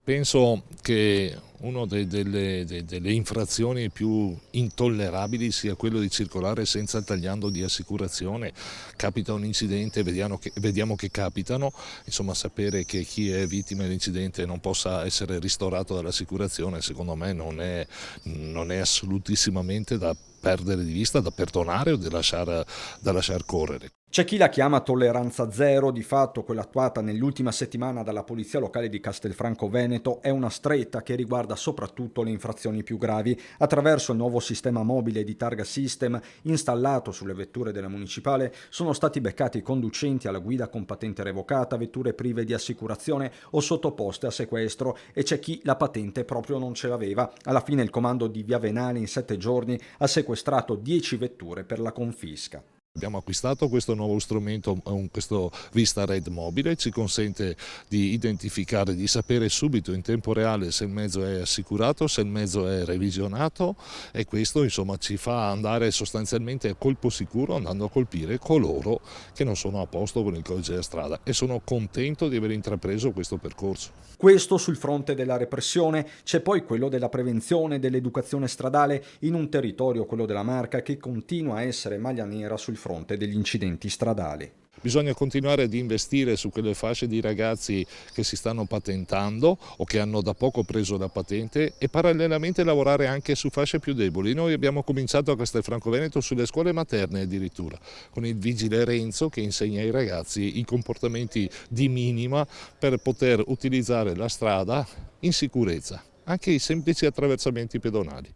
Penso che una delle infrazioni più intollerabili sia quello di circolare senza il tagliando di assicurazione. Capita un incidente, vediamo che capitano, insomma sapere che chi è vittima dell'incidente non possa essere ristorato dall'assicurazione secondo me non è assolutissimamente da perdere di vista, da perdonare o da lasciar correre. C'è chi la chiama tolleranza zero, di fatto quella attuata nell'ultima settimana dalla Polizia Locale di Castelfranco Veneto è una stretta che riguarda soprattutto le infrazioni più gravi. Attraverso il nuovo sistema mobile di targa system installato sulle vetture della municipale sono stati beccati i conducenti alla guida con patente revocata, vetture prive di assicurazione o sottoposte a sequestro, e c'è chi la patente proprio non ce l'aveva. Alla fine il comando di Via Venale in 7 giorni ha sequestrato 10 vetture per la confisca. Abbiamo acquistato questo nuovo strumento, questo Vista Red mobile, ci consente di identificare, di sapere subito in tempo reale se il mezzo è assicurato, se il mezzo è revisionato, e questo insomma ci fa andare sostanzialmente a colpo sicuro, andando a colpire coloro che non sono a posto con il codice della strada, e sono contento di aver intrapreso questo percorso. Questo sul fronte della repressione. C'è poi quello della prevenzione, dell'educazione stradale in un territorio, quello della Marca, che continua a essere maglia nera sul fronte degli incidenti stradali. Bisogna continuare ad investire su quelle fasce di ragazzi che si stanno patentando o che hanno da poco preso la patente, e parallelamente lavorare anche su fasce più deboli. Noi abbiamo cominciato a Castelfranco Veneto sulle scuole materne addirittura, con il vigile Renzo che insegna ai ragazzi i comportamenti di minima per poter utilizzare la strada in sicurezza, anche i semplici attraversamenti pedonali.